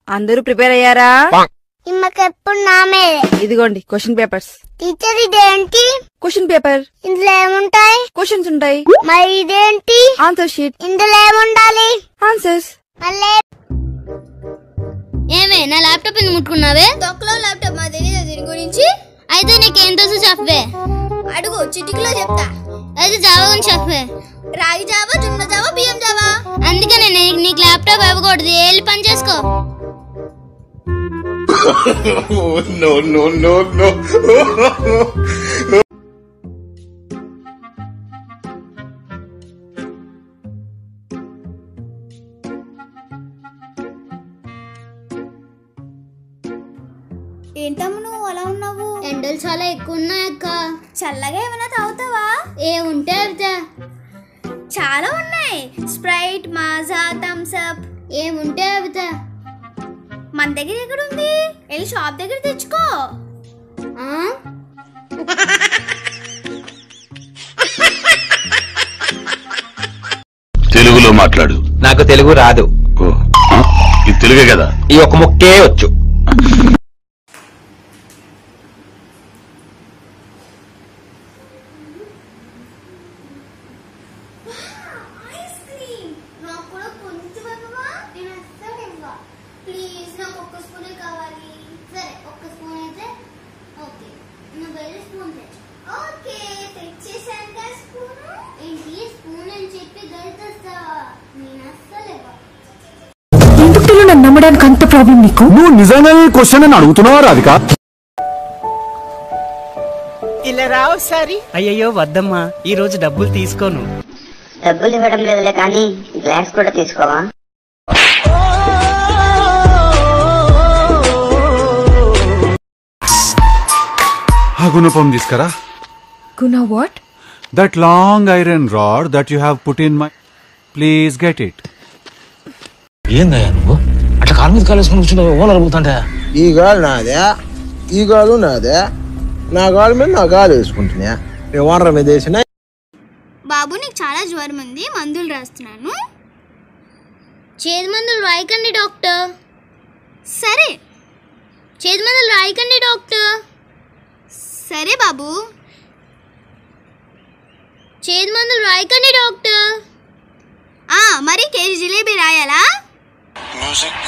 అందరూ ప్రిపేర్ అయ్యారా? ఇమ్మకెప్పుడు నామే. ఇదిగోండి క్వశ్చన్ పేపర్స్. టీచర్ ఇదేంటి? Question paper. ఇందులో ఏముంటాయి? క్వశ్చన్స్ ఉంటాయి. మరి ఇదేంటి? Answer sheet. ఇందులో ఏముండాలి? ఆన్సర్స్. మళ్ళీ ఏమే నా ల్యాప్టాప్ ఎందుకు ముట్టుకున్నావే? తొక్కలో ల్యాప్టాప్ మా తెలియదు దీని గురించి. అయితే నీకేం తెలుసు చెప్పవే. అడుగు చిటికలో చెప్తా. అయితే జావా గురించి చెప్పవే. రాగి జావా, జొన్న జావా, బియ్యం జావా. అందుకనే నీకు ల్యాప్టాప్ ఇవ్వకూడదు. వెళ్ళి పని చేసుకో. No, no, no, no. ఏంటమ్మ నువ్వు అలా ఉన్నావు? ఎండలు చాలా ఎక్కువ ఉన్నాయక్క. చల్లగా ఏమైనా తాగుతావా? ఏ ఉంటే అవుతా. చాలా ఉన్నాయి. స్ప్రైట్, మాజా, థమ్స్ అప్. ఏముంటే అవుతా. మన దగ్గర ఎక్కడ ఉంది? వెళ్ళి షాప్ దగ్గర తెచ్చుకో. తెలుగులో మాట్లాడు. నాకు తెలుగు రాదు. ఇది తెలుగే కదా? ఈ ఒక ముక్కే వచ్చు. నమ్మడానికి అంత ప్రాబ్లం నీకు? నువ్వు నిజంగానే క్వశ్చన్ అని అడుగుతున్నావా రాధిక? ఇలా రావు సారి. అయ్యయ్యో వద్దమ్మా, ఈ రోజు డబ్బులు తీసుకోను. డబ్బులు ఇవ్వడం లేదులే కానీ గ్లాస్ కూడా తీసుకోవా? ఆ గుణపం తీసుకురా. గుణ what? That long iron rod that you have put in my. Please get it. ఏందయ్యా నువ్వు అట్లా కాలు మీద కాలేసుకుని కూర్చున్నావు? ఓనర్ అడుగుతాంటే ఈ గాలు నాదే, ఈ గాలు నాదే, నా గాలు మీద నా గాలు వేసుకుంటున్నా. ఓనర్ మీద వేసిన. బాబు నీకు చాలా జ్వరం ఉంది, మందులు రాస్తున్నాను. చేదు మందులు రాయకండి డాక్టర్. సరే. చేదు మందులు రాయకండి డాక్టర్. సరే బాబు. చేదు మందులు రాయకండి డాక్టర్. మరి కేజీ జిలేబీ రాయాలా? మ్యూజిక్